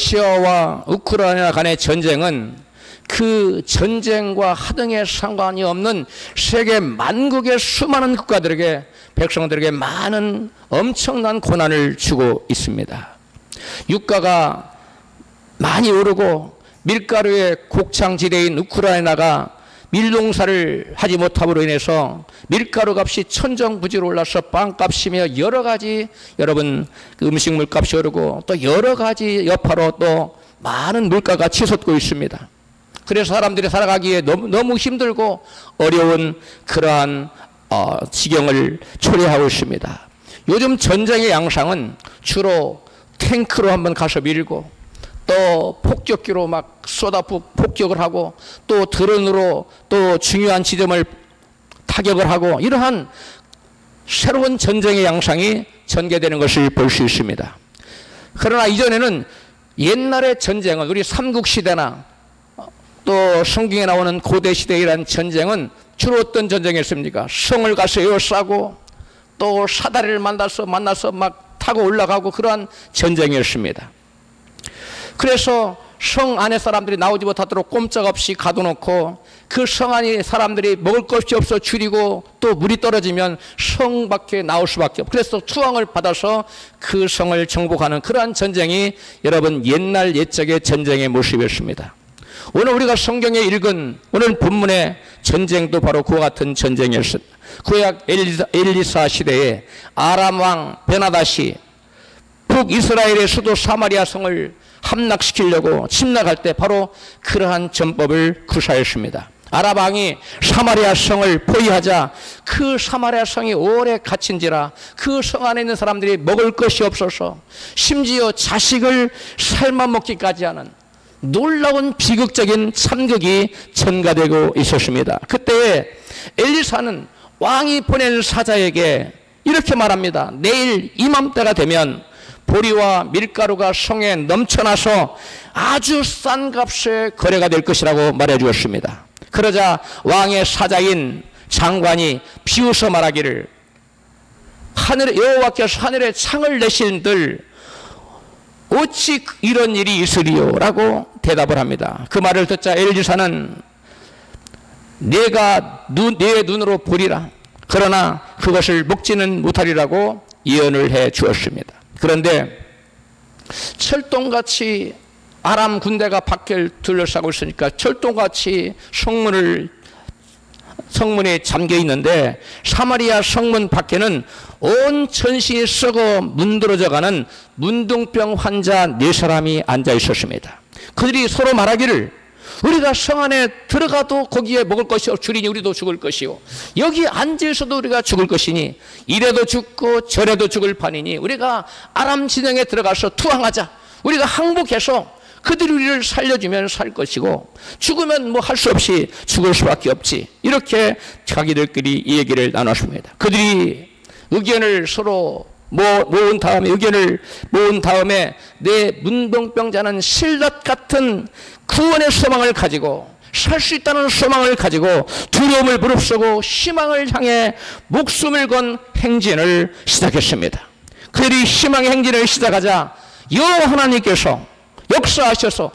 러시아와 우크라이나 간의 전쟁은 그 전쟁과 하등에 상관이 없는 세계 만국의 수많은 국가들에게, 백성들에게 많은 엄청난 고난을 주고 있습니다. 유가가 많이 오르고 밀가루의 곡창지대인 우크라이나가 밀농사를 하지 못함으로 인해서 밀가루 값이 천정부지로 올라서 빵값이며 여러 가지 여러분 그 음식물 값이 오르고 또 여러 가지 여파로 또 많은 물가가 치솟고 있습니다. 그래서 사람들이 살아가기에 너무 힘들고 어려운 그러한 지경을 초래하고 있습니다. 요즘 전쟁의 양상은 주로 탱크로 한번 가서 밀고 또 폭격기로 막 폭격을 하고 또 드론으로 또 중요한 지점을 타격을 하고 이러한 새로운 전쟁의 양상이 전개되는 것을 볼 수 있습니다. 그러나 이전에는 옛날의 전쟁은 우리 삼국시대나 또 성경에 나오는 고대시대이란 전쟁은 주로 어떤 전쟁이었습니까? 성을 가서 에워싸고 또 사다리를 만나서 막 타고 올라가고 그러한 전쟁이었습니다. 그래서 성 안에 사람들이 나오지 못하도록 꼼짝없이 가둬놓고 그 성 안에 사람들이 먹을 것이 없어 줄이고 또 물이 떨어지면 성 밖에 나올 수밖에 없고 그래서 투항을 받아서 그 성을 정복하는 그러한 전쟁이 여러분 옛날 옛적의 전쟁의 모습이었습니다. 오늘 우리가 성경에 읽은 오늘 본문의 전쟁도 바로 그와 같은 전쟁이었습니다. 구약 엘리사 시대에 아람 왕 베나다시 북이스라엘의 수도 사마리아 성을 함락시키려고 침략할 때 바로 그러한 전법을 구사했습니다. 아람 왕이 사마리아 성을 포위하자 그 사마리아 성이 오래 갇힌지라 그 성 안에 있는 사람들이 먹을 것이 없어서 심지어 자식을 삶아 먹기까지 하는 놀라운 비극적인 참극이 전가되고 있었습니다. 그때 엘리사는 왕이 보낸 사자에게 이렇게 말합니다. 내일 이맘때가 되면 보리와 밀가루가 성에 넘쳐나서 아주 싼 값에 거래가 될 것이라고 말해 주었습니다. 그러자 왕의 사자인 장관이 비웃어 말하기를 여호와께서 하늘에 창을 내신들 어찌 이런 일이 있으리요? 라고 대답을 합니다. 그 말을 듣자 엘리사는 내가 내 눈으로 보리라. 그러나 그것을 먹지는 못하리라고 예언을 해 주었습니다. 그런데 철동같이 아람 군대가 밖을 둘러싸고 있으니까 철동같이 성문에 잠겨 있는데 사마리아 성문 밖에는 온 전신이 썩어 문드러져가는 문둥병 환자 4사람이 앉아 있었습니다. 그들이 서로 말하기를 우리가 성 안에 들어가도 거기에 먹을 것이 없으리니 우리도 죽을 것이요 여기 앉아있어도 우리가 죽을 것이니 이래도 죽고 저래도 죽을 판이니 우리가 아람 진영에 들어가서 투항하자. 우리가 항복해서 그들이 우리를 살려주면 살 것이고 죽으면 뭐 할 수 없이 죽을 수밖에 없지. 이렇게 자기들끼리 이 얘기를 나눴습니다. 그들이 의견을 서로 모은 다음에 내 문둥병자는 실럿 같은 구원의 소망을 가지고 살 수 있다는 소망을 가지고 두려움을 무릅쓰고 희망을 향해 목숨을 건 행진을 시작했습니다. 그들이 희망의 행진을 시작하자 여호와 하나님께서 역사하셔서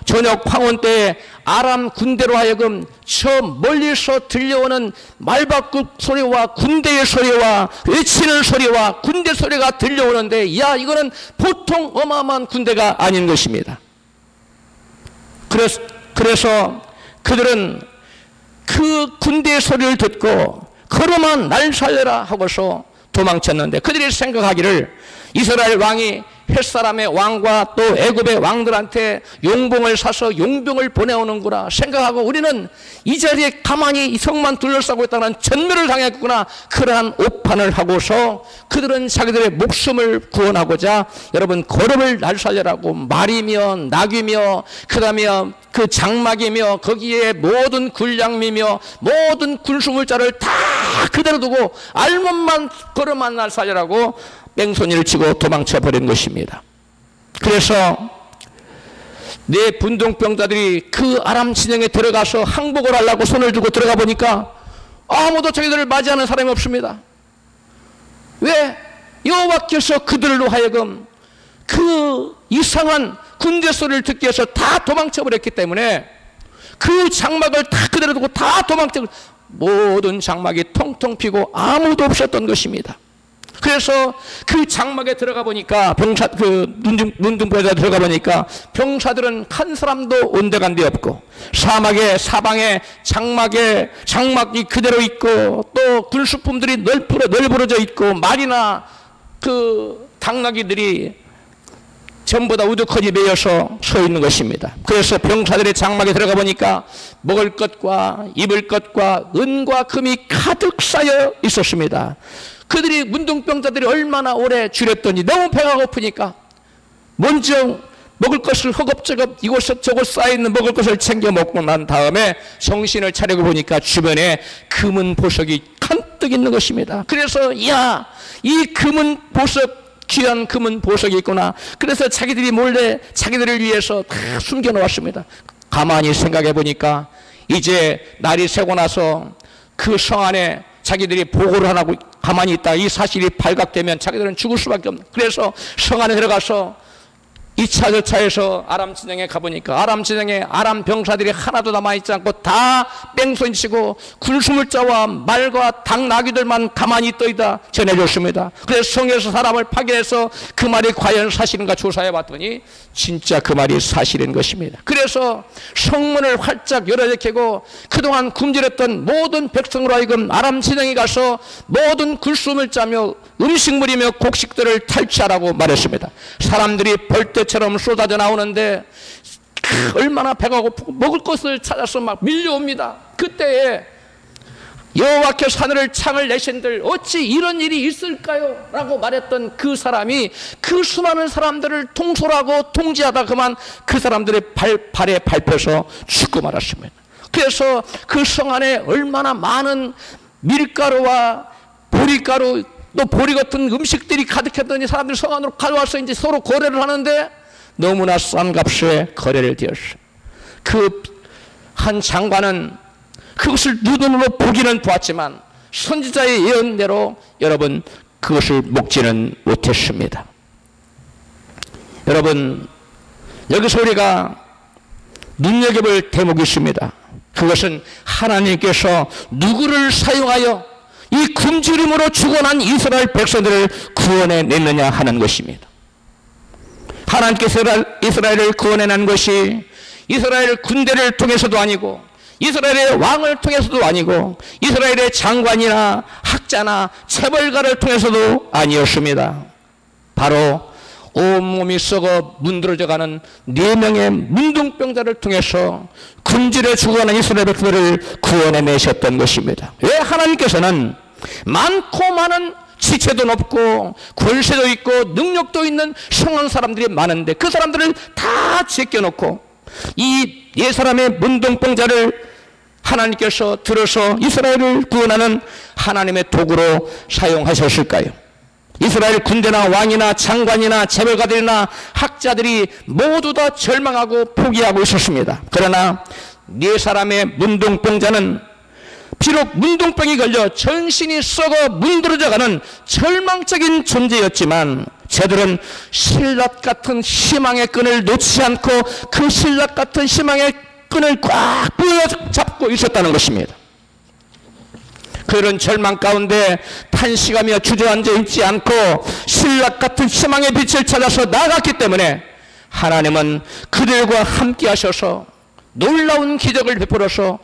저녁 황혼 때에 아람 군대로 하여금 저 멀리서 들려오는 말바꿈 소리와 군대의 소리와 외치는 소리와 군대 소리가 들려오는데 야 이거는 보통 어마어마한 군대가 아닌 것입니다. 그래서 그들은 그 군대의 소리를 듣고 걸어만 날 살려라 하고서 도망쳤는데 그들이 생각하기를 이스라엘 왕이 햇사람의 왕과 또 애굽의 왕들한테 용봉을 사서 용병을 보내오는구나 생각하고 우리는 이 자리에 가만히 이 성만 둘러싸고 있다는 전멸을 당했구나. 그러한 오판을 하고서 그들은 자기들의 목숨을 구원하고자 여러분 거름을 날살려라고 말이며 낙이며 그 다음에 그 장막이며 거기에 모든 군량미며 모든 군수물자를 다 그대로 두고 알몸만 걸음만 날살려라고 뺑소니를 치고 도망쳐 버린 것입니다. 그래서 내 분동병자들이 그 아람 진영에 들어가서 항복을 하려고 손을 들고 들어가 보니까 아무도 자기들을 맞이하는 사람이 없습니다. 왜? 여호와께서 그들로 하여금 그 이상한 군대 소리를 듣기 위해서 다 도망쳐 버렸기 때문에 그 장막을 다 그대로 두고 다 도망쳐, 모든 장막이 통통 피고 아무도 없었던 것입니다. 그래서 그 장막에 들어가 보니까 문둥병에 들어가 보니까 병사들은 한 사람도 온데간데 없고, 사방에 장막이 그대로 있고, 또 군수품들이 널브러져 있고, 말이나 그 당나귀들이 전부 다 우두커니 매여서 서 있는 것입니다. 그래서 병사들의 장막에 들어가 보니까 먹을 것과 입을 것과 은과 금이 가득 쌓여 있었습니다. 그들이 문둥병자들이 얼마나 오래 줄였더니 너무 배가 고프니까 먼저 먹을 것을 허겁지겁 이곳저곳 쌓여있는 먹을 것을 챙겨 먹고 난 다음에 정신을 차리고 보니까 주변에 금은 보석이 간뜩 있는 것입니다. 그래서 야, 이 금은 보석, 귀한 금은 보석이 있구나. 그래서 자기들이 몰래 자기들을 위해서 다 숨겨놓았습니다. 가만히 생각해 보니까 이제 날이 새고 나서 그 성 안에 자기들이 보고를 안 하고 가만히 있다 이 사실이 발각되면 자기들은 죽을 수밖에 없는. 그래서 성 안에 들어가서 2차 저차에서 아람 진영에 가보니까 아람 진영에 아람 병사들이 하나도 남아있지 않고 다 뺑소니치고 굴수물자와 말과 당나귀들만 가만히 떠있다 전해줬습니다. 그래서 성에서 사람을 파견해서 그 말이 과연 사실인가 조사해 봤더니 진짜 그 말이 사실인 것입니다. 그래서 성문을 활짝 열어제키고 그동안 굶주렸던 모든 백성으로 하여금 아람 진영에 가서 모든 굴수물자며 음식물이며 곡식들을 탈취하라고 말했습니다. 사람들이 벌떼처럼 쏟아져 나오는데 얼마나 배가 고프고 먹을 것을 찾아서 막 밀려옵니다. 그때에 여호와께서 하늘을 창을 내신들 어찌 이런 일이 있을까요? 라고 말했던 그 사람이 그 수많은 사람들을 통솔하고 통제하다 그만 그 사람들의 발에 밟혀서 죽고 말았습니다. 그래서 그 성 안에 얼마나 많은 밀가루와 보리가루 또 보리 같은 음식들이 가득했더니 사람들이 성 안으로 가져와서 이제 서로 거래를 하는데 너무나 싼 값에 거래를 되었어요. 그 한 장관은 그것을 눈으로 보기는 보았지만 선지자의 예언대로 여러분 그것을 먹지는 못했습니다. 여러분 여기서 우리가 눈여겨볼 대목이 있습니다. 그것은 하나님께서 누구를 사용하여 이 굶주림으로 죽어난 이스라엘 백성들을 구원해냈느냐 하는 것입니다. 하나님께서 이스라엘을 구원해낸 것이 이스라엘 군대를 통해서도 아니고 이스라엘의 왕을 통해서도 아니고 이스라엘의 장관이나 학자나 체벌가를 통해서도 아니었습니다. 바로 온몸이 썩어 문드러져가는 4명의 문둥병자를 통해서 굶주려 죽어가는 이스라엘 백성들을 구원해내셨던 것입니다. 왜 하나님께서는 많고 많은 지체도 높고 권세도 있고 능력도 있는 성한 사람들이 많은데 그 사람들을 다 제껴놓고 이 사람의 문둥병자를 하나님께서 들어서 이스라엘을 구원하는 하나님의 도구로 사용하셨을까요? 이스라엘 군대나 왕이나 장관이나 재벌가들이나 학자들이 모두 다 절망하고 포기하고 있었습니다. 그러나 4사람의 문둥병자는 비록 문둥병이 걸려 전신이 썩어 문드러져가는 절망적인 존재였지만 쟤들은 신라 같은 희망의 끈을 놓지 않고 그 신라 같은 희망의 끈을 꽉 부여잡고 있었다는 것입니다. 그런 절망 가운데 탄식하며 주저앉아 있지 않고 신라 같은 희망의 빛을 찾아서 나갔기 때문에 하나님은 그들과 함께 하셔서 놀라운 기적을 베풀어서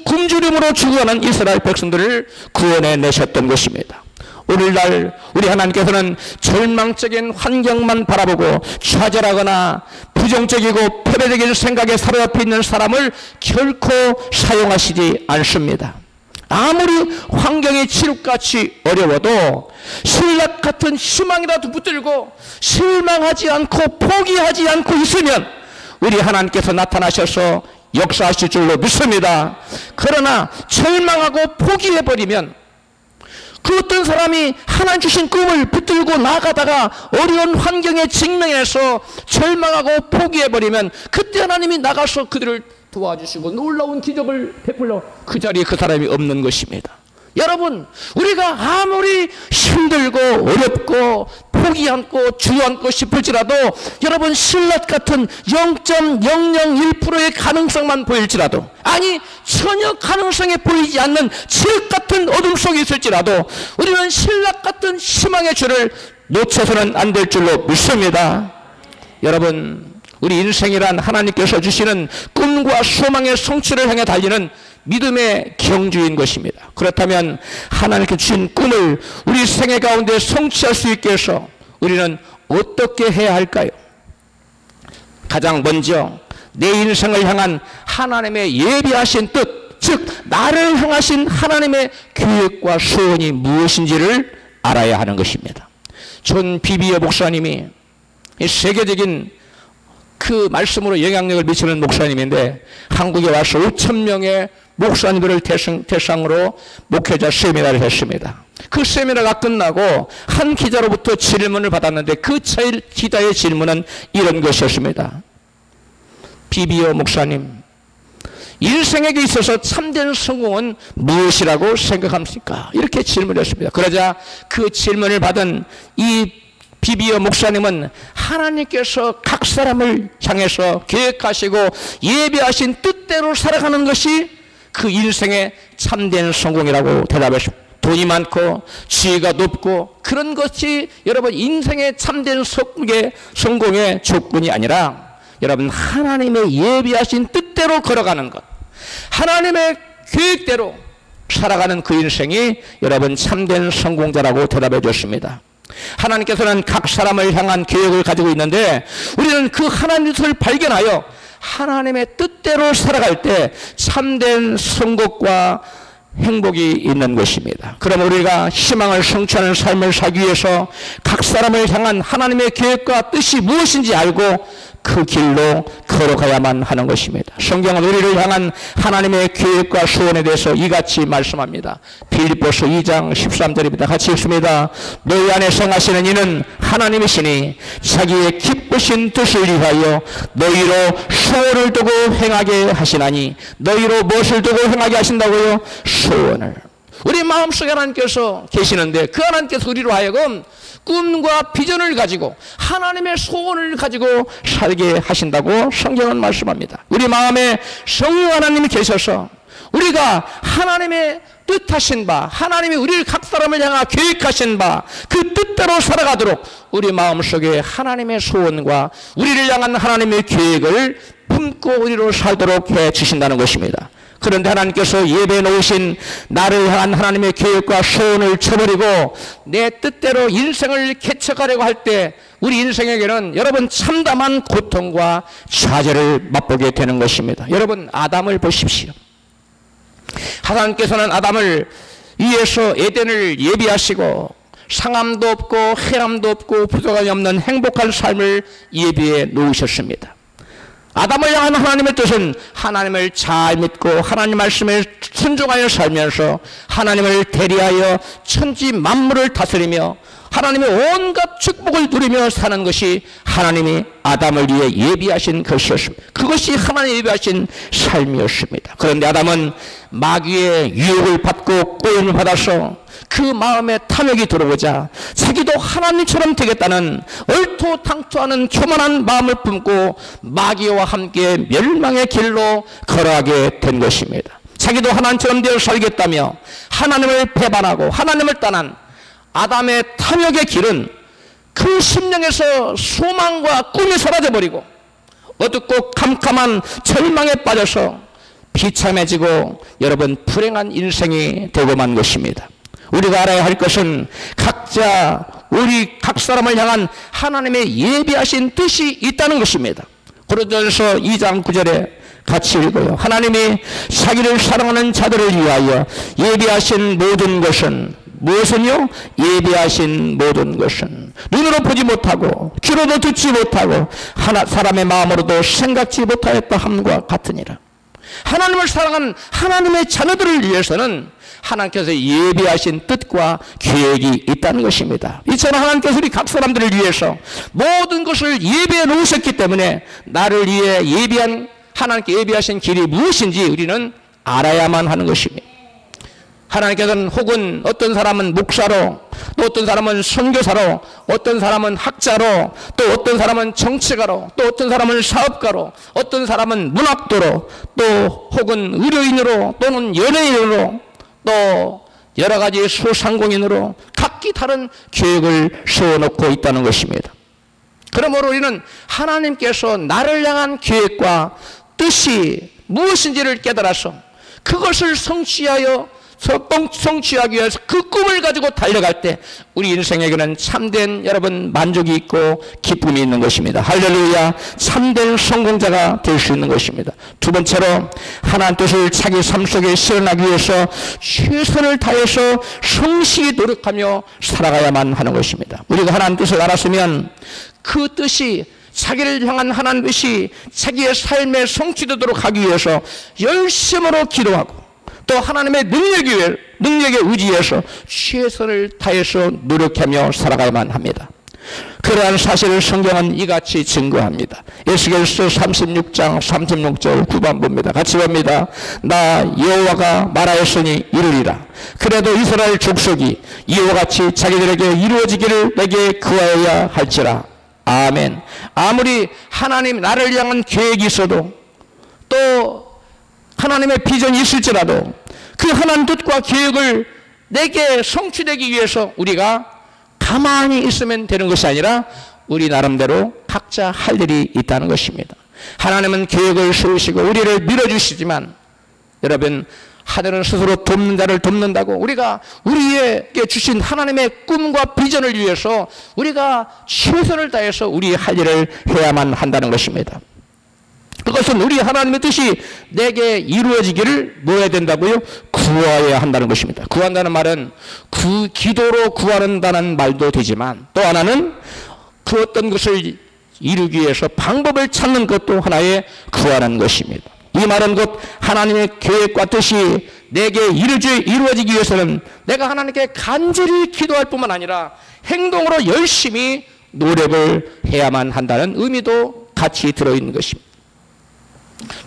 굶주림으로 죽어가는 이스라엘 백성들을 구원해내셨던 것입니다. 오늘날 우리 하나님께서는 절망적인 환경만 바라보고 좌절하거나 부정적이고 패배적인 생각에 사로잡혀 있는 사람을 결코 사용하시지 않습니다. 아무리 환경이 칠흑같이 어려워도 신락 같은 희망이라도 붙들고 실망하지 않고 포기하지 않고 있으면 우리 하나님께서 나타나셔서 역사하실 줄로 믿습니다. 그러나 절망하고 포기해버리면 그 어떤 사람이 하나님 주신 꿈을 붙들고 나가다가 어려운 환경에 직면해서 절망하고 포기해버리면 그때 하나님이 나가서 그들을 도와주시고 놀라운 기적을 베풀려 그 자리에 그 사람이 없는 것입니다. 여러분, 우리가 아무리 힘들고 어렵고 포기 않고 주저앉고 싶을지라도 여러분 신라 같은 0.001%의 가능성만 보일지라도 아니 전혀 가능성이 보이지 않는 지옥 같은 어둠 속에 있을지라도 우리는 신라 같은 희망의 줄을 놓쳐서는 안 될 줄로 믿습니다. 여러분 우리 인생이란 하나님께서 주시는 꿈과 소망의 성취를 향해 달리는 믿음의 경주인 것입니다. 그렇다면 하나님께 주신 꿈을 우리 생애 가운데 성취할 수 있게 해서 우리는 어떻게 해야 할까요? 가장 먼저 내 인생을 향한 하나님의 예비하신 뜻, 즉 나를 향하신 하나님의 계획과 소원이 무엇인지를 알아야 하는 것입니다. 존 비비어 목사님이 세계적인 그 말씀으로 영향력을 미치는 목사님인데 한국에 와서 5,000명의 목사님들을 대상으로 목회자 세미나를 했습니다. 그 세미나가 끝나고 한 기자로부터 질문을 받았는데 그 기자의 질문은 이런 것이었습니다. 비비어 목사님, 인생에 있어서 참된 성공은 무엇이라고 생각합니까? 이렇게 질문했습니다. 그러자 그 질문을 받은 이 비비어 목사님은 하나님께서 각 사람을 향해서 계획하시고 예비하신 뜻대로 살아가는 것이 그 인생의 참된 성공이라고 대답했습니다. 돈이 많고 지위가 높고 그런 것이 여러분 인생의 참된 성공의 조건이 아니라 여러분 하나님의 예비하신 뜻대로 걸어가는 것, 하나님의 계획대로 살아가는 그 인생이 여러분 참된 성공자라고 대답해 줬습니다. 하나님께서는 각 사람을 향한 계획을 가지고 있는데 우리는 그 하나님의 뜻을 발견하여 하나님의 뜻대로 살아갈 때 참된 성공과 행복이 있는 것입니다. 그럼 우리가 희망을 성취하는 삶을 살기 위해서 각 사람을 향한 하나님의 계획과 뜻이 무엇인지 알고 그 길로 걸어가야만 하는 것입니다. 성경은 우리를 향한 하나님의 계획과 소원에 대해서 이같이 말씀합니다. 빌립보서 2장 13절입니다. 같이 읽습니다. 너희 안에 성하시는 이는 하나님이시니 자기의 기쁘신 뜻을 위하여 너희로 소원을 두고 행하게 하시나니 너희로 무엇을 두고 행하게 하신다고요? 소원을. 우리 마음속에 하나님께서 계시는데 그 하나님께서 우리로 하여금 꿈과 비전을 가지고 하나님의 소원을 가지고 살게 하신다고 성경은 말씀합니다. 우리 마음에 성령 하나님이 계셔서 우리가 하나님의 뜻하신 바, 하나님이 우리를 각 사람을 향하 계획하신 바 그 뜻대로 살아가도록 우리 마음속에 하나님의 소원과 우리를 향한 하나님의 계획을 품고 우리로 살도록 해 주신다는 것입니다. 그런데 하나님께서 예배해 놓으신 나를 향한 하나님의 계획과 소원을 쳐버리고 내 뜻대로 인생을 개척하려고 할 때 우리 인생에게는 여러분 참담한 고통과 좌절을 맛보게 되는 것입니다. 여러분 아담을 보십시오. 하나님께서는 아담을 위해서 에덴을 예비하시고 상함도 없고 해람도 없고 부족함이 없는 행복한 삶을 예비해 놓으셨습니다. 아담을 향한 하나님의 뜻은 하나님을 잘 믿고 하나님 말씀에 순종하여 살면서 하나님을 대리하여 천지 만물을 다스리며 하나님의 온갖 축복을 누리며 사는 것이 하나님이 아담을 위해 예비하신 것이었습니다. 그것이 하나님이 예비하신 삶이었습니다. 그런데 아담은 마귀의 유혹을 받고 꼬임을 받아서 그 마음에 탐욕이 들어오자 자기도 하나님처럼 되겠다는 얼토당토하는 교만한 마음을 품고 마귀와 함께 멸망의 길로 걸어가게 된 것입니다. 자기도 하나님처럼 되어 살겠다며 하나님을 배반하고 하나님을 떠난 아담의 탐욕의 길은 그 심령에서 소망과 꿈이 사라져버리고 어둡고 캄캄한 절망에 빠져서 비참해지고 여러분 불행한 인생이 되고 만 것입니다. 우리가 알아야 할 것은 각자 우리 각 사람을 향한 하나님의 예비하신 뜻이 있다는 것입니다. 고린도전서 2장 9절에 같이 읽어요. 하나님이 자기를 사랑하는 자들을 위하여 예비하신 모든 것은 무엇은요? 예비하신 모든 것은 눈으로 보지 못하고 귀로도 듣지 못하고 사람의 마음으로도 생각지 못하였다 함과 같으니라. 하나님을 사랑하는 하나님의 자녀들을 위해서는 하나님께서 예비하신 뜻과 계획이 있다는 것입니다. 이처럼 하나님께서 우리 각 사람들을 위해서 모든 것을 예비해 놓으셨기 때문에 나를 위해 하나님께 예비하신 길이 무엇인지 우리는 알아야만 하는 것입니다. 하나님께서는 혹은 어떤 사람은 목사로 또 어떤 사람은 선교사로, 어떤 사람은 학자로, 또 어떤 사람은 정치가로, 또 어떤 사람은 사업가로, 어떤 사람은 문학도로, 또 혹은 의료인으로, 또는 연예인으로, 또 여러 가지 소상공인으로 각기 다른 계획을 세워놓고 있다는 것입니다. 그러므로 우리는 하나님께서 나를 향한 계획과 뜻이 무엇인지를 깨달아서 그것을 성취하기 위해서 그 꿈을 가지고 달려갈 때 우리 인생에게는 참된 여러분 만족이 있고 기쁨이 있는 것입니다. 할렐루야. 참된 성공자가 될 수 있는 것입니다. 두 번째로 하나님 뜻을 자기 삶 속에 실현하기 위해서 최선을 다해서 성실히 노력하며 살아가야만 하는 것입니다. 우리가 하나님 뜻을 알았으면 그 뜻이 자기를 향한 하나님 뜻이 자기의 삶에 성취되도록 하기 위해서 열심으로 기도하고 또 하나님의 능력에 의지해서 최선을 다해서 노력하며 살아가야만 합니다. 그러한 사실을 성경은 이같이 증거합니다. 에스겔서 36장 36절 9번 봅니다. 같이 봅니다. 나 여호와가 말하였으니 이루리라. 그래도 이스라엘 족속이 이와 같이 자기들에게 이루어지기를 내게 구하여야 할지라. 아멘. 아무리 하나님 나를 향한 계획이 있어도 또 하나님의 비전이 있을지라도 그 하나님 뜻과 계획을 내게 성취되기 위해서 우리가 가만히 있으면 되는 것이 아니라 우리 나름대로 각자 할 일이 있다는 것입니다. 하나님은 계획을 세우시고 우리를 밀어주시지만 여러분 하늘은 스스로 돕는 자를 돕는다고 우리가 우리에게 주신 하나님의 꿈과 비전을 위해서 우리가 최선을 다해서 우리의 할 일을 해야만 한다는 것입니다. 그것은 우리 하나님의 뜻이 내게 이루어지기를 뭐 해야 된다고요? 구하여야 한다는 것입니다. 구한다는 말은 기도로 구한다는 말도 되지만 또 하나는 그 어떤 것을 이루기 위해서 방법을 찾는 것도 하나의 구하는 것입니다. 이 말은 곧 하나님의 계획과 뜻이 내게 이루어지기 위해서는 내가 하나님께 간절히 기도할 뿐만 아니라 행동으로 열심히 노력을 해야만 한다는 의미도 같이 들어있는 것입니다.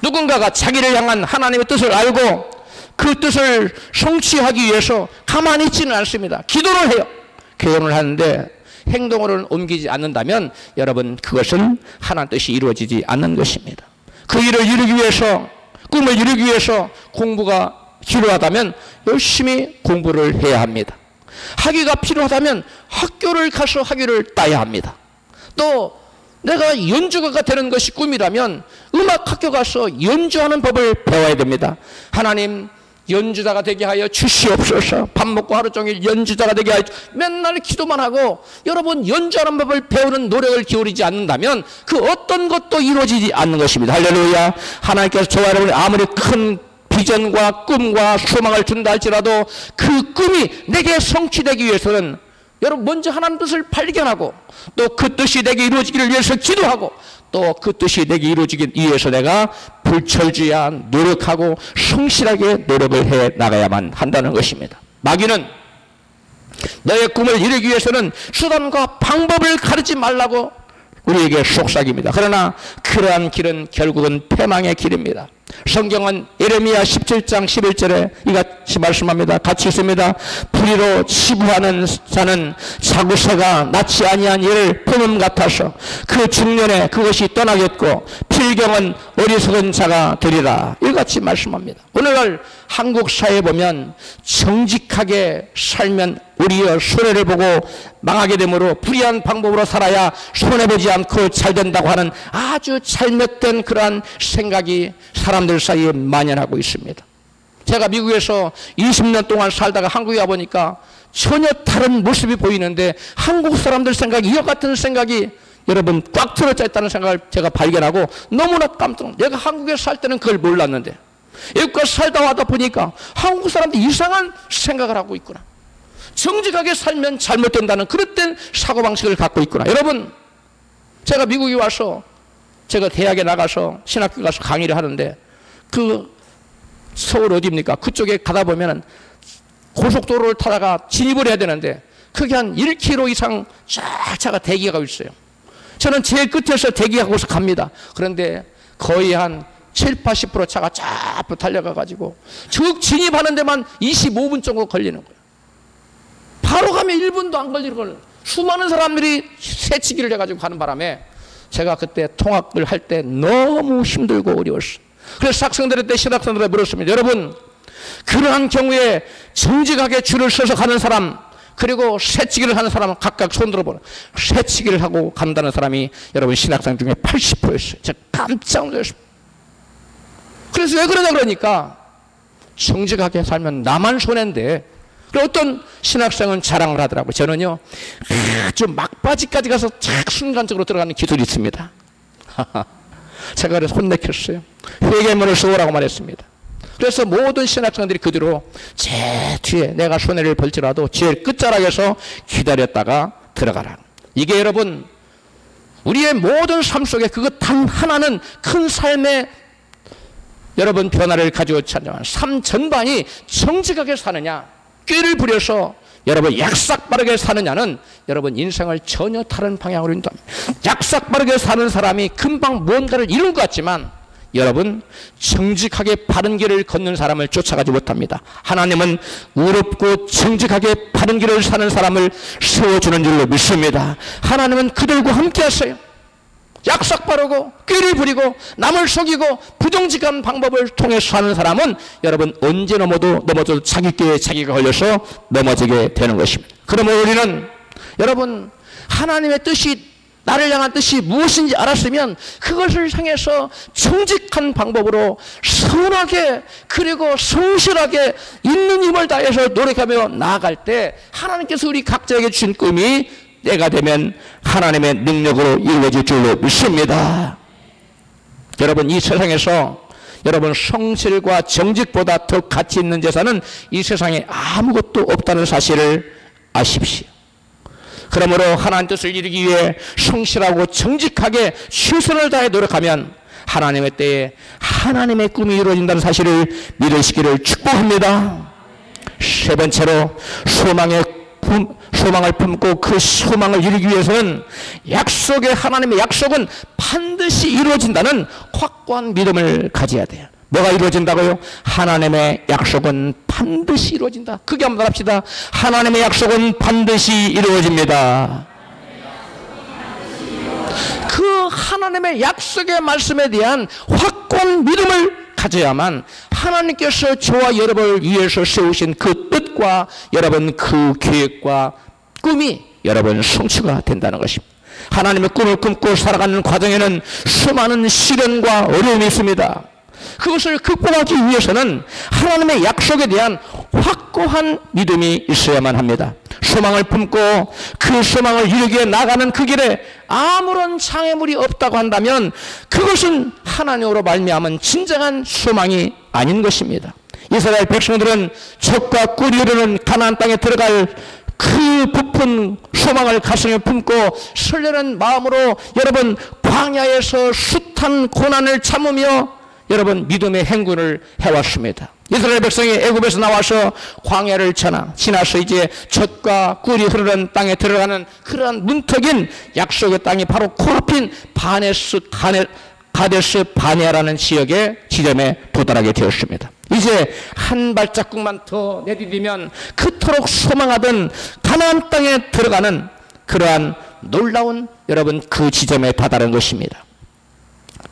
누군가가 자기를 향한 하나님의 뜻을 알고 그 뜻을 성취하기 위해서 가만히 있지는 않습니다. 기도를 해요. 기도를 하는데 행동으로는 옮기지 않는다면 여러분 그것은 하나님 뜻이 이루어지지 않는 것입니다. 그 일을 이루기 위해서 꿈을 이루기 위해서 공부가 필요하다면 열심히 공부를 해야 합니다. 학위가 필요하다면 학교를 가서 학위를 따야 합니다. 또 내가 연주가가 되는 것이 꿈이라면 음악학교 가서 연주하는 법을 배워야 됩니다. 하나님 연주자가 되게 하여 주시옵소서. 밥 먹고 하루 종일 연주자가 되게 하여 맨날 기도만 하고 여러분 연주하는 법을 배우는 노력을 기울이지 않는다면 그 어떤 것도 이루어지지 않는 것입니다. 할렐루야. 하나님께서 저와 여러분이 아무리 큰 비전과 꿈과 소망을 준다 할지라도 그 꿈이 내게 성취되기 위해서는 여러분 먼저 하나님 뜻을 발견하고 또 그 뜻이 내게 이루어지기를 위해서 기도하고 또 그 뜻이 내게 이루어지기 위해서 내가 불철주야 노력하고 성실하게 노력을 해 나가야만 한다는 것입니다. 마귀는 너의 꿈을 이루기 위해서는 수단과 방법을 가르치지 말라고 우리에게 속삭입니다. 그러나 그러한 길은 결국은 패망의 길입니다. 성경은 예레미야 17장 11절에 이같이 말씀합니다. 같이 있습니다. 불의로 치부하는 자는 자구새가 낫지 아니한 이를 품음 같아서 그 중년에 그것이 떠나겠고 필경은 어리석은 자가 되리라. 이같이 말씀합니다. 오늘날 한국 사회에 보면 정직하게 살면 우리의 손해를 보고 망하게 되므로 불의한 방법으로 살아야 손해보지 않고 잘 된다고 하는 아주 잘못된 그러한 생각이 사람들 사이에 만연하고 있습니다. 제가 미국에서 20년 동안 살다가 한국에 와보니까 전혀 다른 모습이 보이는데 한국 사람들 생각이 이와 같은 생각이 여러분 꽉 들어져 있다는 생각을 제가 발견하고 너무나 깜짝 놀랐어요. 내가 한국에 살 때는 그걸 몰랐는데 외국에 살다 와다 보니까 한국 사람들이 이상한 생각을 하고 있구나. 정직하게 살면 잘못된다는 그릇된 사고방식을 갖고 있구나. 여러분 제가 미국에 와서 제가 대학에 나가서 신학교 가서 강의를 하는데 그 서울 어디입니까? 그쪽에 가다 보면은 고속도로를 타다가 진입을 해야 되는데 그게 한 1km 이상 쫙 차가 대기하고 있어요. 저는 제일 끝에서 대기하고서 갑니다. 그런데 거의 한 70~80% 차가 쫙 달려가 가지고 쭉 진입하는 데만 25분 정도 걸리는 거예요. 바로 가면 하루에 1분도 안 걸리는 걸 수많은 사람들이 새치기를 해가지고 가는 바람에 제가 그때 통학을 할 때 너무 힘들고 어려웠어요. 그래서 학생들한테 신학생들한테 물었습니다. 여러분, 그러한 경우에 정직하게 줄을 서서 가는 사람, 그리고 새치기를 하는 사람은 각각 손 들어보라. 새치기를 하고 간다는 사람이 여러분 신학생 중에 80%였어요. 제가 깜짝 놀랐습니다. 그래서 왜 그러냐 그러니까 정직하게 살면 나만 손해인데, 그리고 어떤 신학생은 자랑을 하더라고요. 저는요 아주 막바지까지 가서 착 순간적으로 들어가는 기술이 있습니다. 제가 그래서 혼내켰어요. 회개문을 써오라고 말했습니다. 그래서 모든 신학생들이 그 뒤로 제 뒤에 내가 손해를 볼지라도 제일 끝자락에서 기다렸다가 들어가라. 이게 여러분 우리의 모든 삶 속에 그것 단 하나는 큰 삶의 여러분 변화를 가져오지 않지만 삶 전반이 정직하게 사느냐, 꾀를 부려서 여러분 약삭빠르게 사느냐는 여러분 인생을 전혀 다른 방향으로 인도합니다. 약삭빠르게 사는 사람이 금방 뭔가를 이룬 것 같지만 여러분 정직하게 바른 길을 걷는 사람을 쫓아가지 못합니다. 하나님은 의롭고 정직하게 바른 길을 사는 사람을 세워주는 줄로 믿습니다. 하나님은 그들과 함께 하세요. 약삭빠르고 꾀를 부리고 남을 속이고 부정직한 방법을 통해서 사는 사람은 여러분 언제 넘어져도 자기 꾀에 자기가 걸려서 넘어지게 되는 것입니다. 그러면 우리는 여러분 하나님의 뜻이 나를 향한 뜻이 무엇인지 알았으면 그것을 향해서 정직한 방법으로 선하게 그리고 성실하게 있는 힘을 다해서 노력하며 나아갈 때 하나님께서 우리 각자에게 주신 꿈이 때가 되면 하나님의 능력으로 이루어질 줄로 믿습니다. 여러분 이 세상에서 여러분 성실과 정직보다 더 가치 있는 재산은 이 세상에 아무것도 없다는 사실을 아십시오. 그러므로 하나님 뜻을 이루기 위해 성실하고 정직하게 최선을 다해 노력하면 하나님의 때에 하나님의 꿈이 이루어진다는 사실을 믿으시기를 축복합니다. 세 번째로 소망을 품고 그 소망을 이루기 위해서는 하나님의 약속은 반드시 이루어진다는 확고한 믿음을 가져야 돼요. 뭐가 이루어진다고요? 하나님의 약속은 반드시 이루어진다. 크게 한번 합시다. 하나님의 약속은 반드시 이루어집니다. 그 하나님의 약속의 말씀에 대한 확고한 믿음을 가져야만 하나님께서 저와 여러분을 위해서 세우신 그 뜻과 여러분 그 계획과 꿈이 여러분 성취가 된다는 것입니다. 하나님의 꿈을 꿈고 살아가는 과정에는 수많은 시련과 어려움이 있습니다. 그것을 극복하기 위해서는 하나님의 약속에 대한 확고한 믿음이 있어야만 합니다. 소망을 품고 그 소망을 이루기 위해 나가는 그 길에 아무런 장애물이 없다고 한다면 그것은 하나님으로 말미암은 진정한 소망이 아닌 것입니다. 이스라엘 백성들은 적과 꿀이 흐르는 가나안 땅에 들어갈 그 부푼 소망을 가슴에 품고 설레는 마음으로 여러분 광야에서 숱한 고난을 참으며 여러분 믿음의 행군을 해왔습니다. 이스라엘 백성이 애굽에서 나와서 광야를 지나서 이제 젖과 꿀이 흐르는 땅에 들어가는 그러한 문턱인 약속의 땅이 바로 코앞인 가데스 바네아라는 지점에 도달하게 되었습니다. 이제 한 발자국만 더 내디디면 그토록 소망하던 가나안 땅에 들어가는 그러한 놀라운 여러분 그 지점에 다다른 것입니다.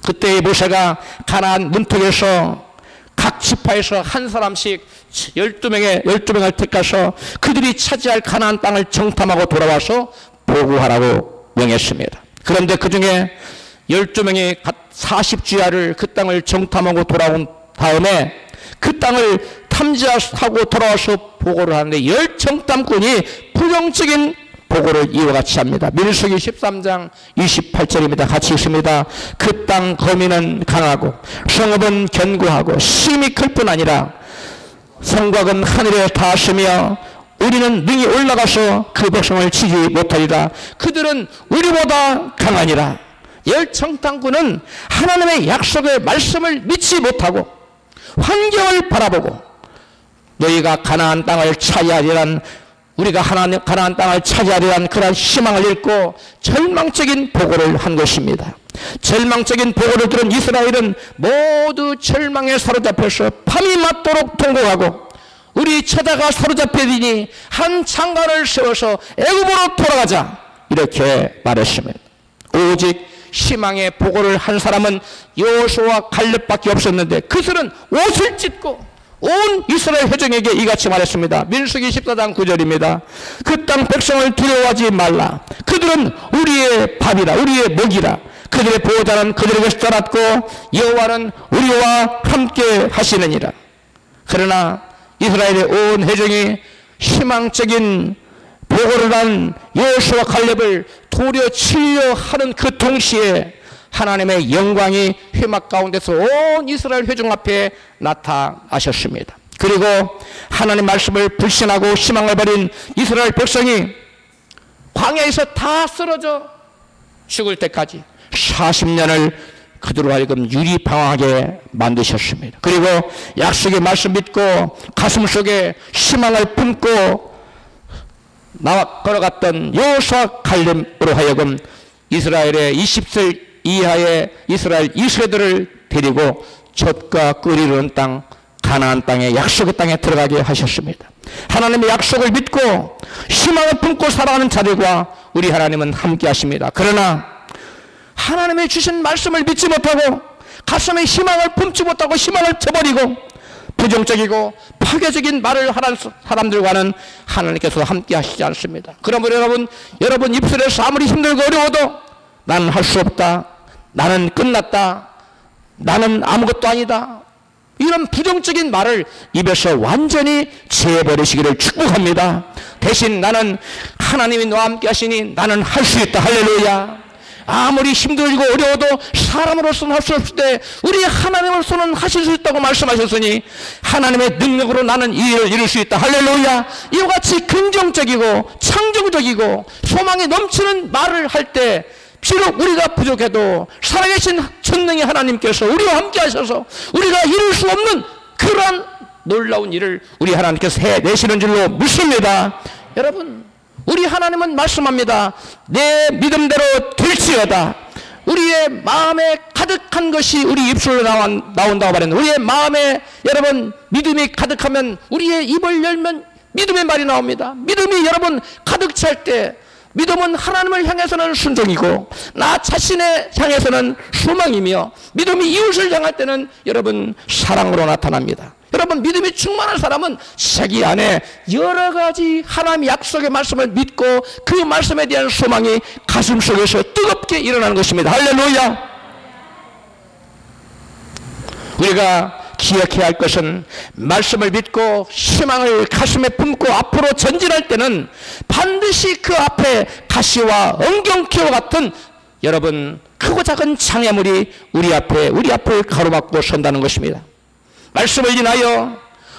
그때 모세가 가나안 문턱에서 각 지파에서 한 사람씩 12명을 택해서 그들이 차지할 가나안 땅을 정탐하고 돌아와서 보고하라고 명했습니다. 그런데 그 중에 12명이 40주야를 그 땅을 정탐하고 돌아온 다음에 그 땅을 탐지하고 돌아와서 보고를 하는데 10정탐꾼이 부정적인 보고를 이와 같이 합니다. 민수기 13장 28절입니다. 같이 읽습니다. 그 땅 거민은 강하고 성읍은 견고하고 심이 클 뿐 아니라 성곽은 하늘에 닿았으며 우리는 능히 올라가서 그 백성을 치지 못하리라. 그들은 우리보다 강하니라. 10정탐꾼은 하나님의 약속의 말씀을 믿지 못하고 환경을 바라보고 너희가 가나안 땅을 차지하리란 우리가 가나안 땅을 차지하리란 그런 희망을 잃고 절망적인 보고를 한 것입니다. 절망적인 보고를 들은 이스라엘은 모두 절망에 사로잡혀서 밤이 맞도록 통곡하고 우리 처자가 사로잡혀지니 한 장관을 세워서 애굽으로 돌아가자 이렇게 말했습니다. 오직 희망의 보고를 한 사람은 여호수아와 갈렙밖에 없었는데 그들은 옷을 찢고 온 이스라엘 회중에게 이같이 말했습니다. 민수기 14장 9절입니다. 그 땅 백성을 두려워하지 말라. 그들은 우리의 밥이라 우리의 먹이라. 그들의 보호자는 그들에게서 떠났고 여호와는 우리와 함께 하시느니라. 그러나 이스라엘의 온 회중이 희망적인 보고를 한 여호수아와 갈렙을 도려 치려 하는 그 동시에 하나님의 영광이 회막 가운데서 온 이스라엘 회중 앞에 나타나셨습니다. 그리고 하나님 말씀을 불신하고 희망을 버린 이스라엘 백성이 광야에서 다 쓰러져 죽을 때까지 40년을 그들로 하여금 유리방황하게 만드셨습니다. 그리고 약속의 말씀 믿고 가슴 속에 희망을 품고 나와 걸어갔던 여호수아 갈렙으로 하여금 이스라엘의 20세 이하의 이스라엘 이세들을 데리고 젖과 꿀이 흐르는 땅 가나안 땅에 약속의 땅에 들어가게 하셨습니다. 하나님의 약속을 믿고 희망을 품고 살아가는 자들과 우리 하나님은 함께 하십니다. 그러나 하나님의 주신 말씀을 믿지 못하고 가슴에 희망을 품지 못하고 희망을 저버리고 부정적이고 파괴적인 말을 하는 사람들과는 하나님께서 함께 하시지 않습니다. 그러므로 여러분 입술에서 아무리 힘들고 어려워도 나는 할 수 없다, 나는 끝났다, 나는 아무것도 아니다, 이런 부정적인 말을 입에서 완전히 제어버리시기를 축복합니다. 대신 나는 하나님이 너와 함께 하시니 나는 할 수 있다. 할렐루야. 아무리 힘들고 어려워도 사람으로서는 할 수 없을 때 우리 하나님으로서는 하실 수 있다고 말씀하셨으니 하나님의 능력으로 나는 이 일을 이룰 수 있다. 할렐루야. 이와 같이 긍정적이고 창조적이고 소망이 넘치는 말을 할 때 비록 우리가 부족해도 살아계신 전능의 하나님께서 우리와 함께 하셔서 우리가 이룰 수 없는 그러한 놀라운 일을 우리 하나님께서 해내시는 줄로 믿습니다. 여러분, 우리 하나님은 말씀합니다. 내 믿음대로 될지어다. 우리의 마음에 가득한 것이 우리 입술로 나온다고 말했는데 우리의 마음에 여러분 믿음이 가득하면 우리의 입을 열면 믿음의 말이 나옵니다. 믿음이 여러분 가득 찰 때 믿음은 하나님을 향해서는 순종이고 나 자신에 향해서는 소망이며 믿음이 이웃을 향할 때는 여러분 사랑으로 나타납니다. 여러분 믿음이 충만한 사람은 자기 안에 여러 가지 하나님의 약속의 말씀을 믿고 그 말씀에 대한 소망이 가슴 속에서 뜨겁게 일어나는 것입니다. 할렐루야. 우리가 기억해야 할 것은 말씀을 믿고 희망을 가슴에 품고 앞으로 전진할 때는 반드시 그 앞에 가시와 엉겅퀴와 같은 여러분 크고 작은 장애물이 우리 앞을 가로막고 선다는 것입니다. 말씀을 인하여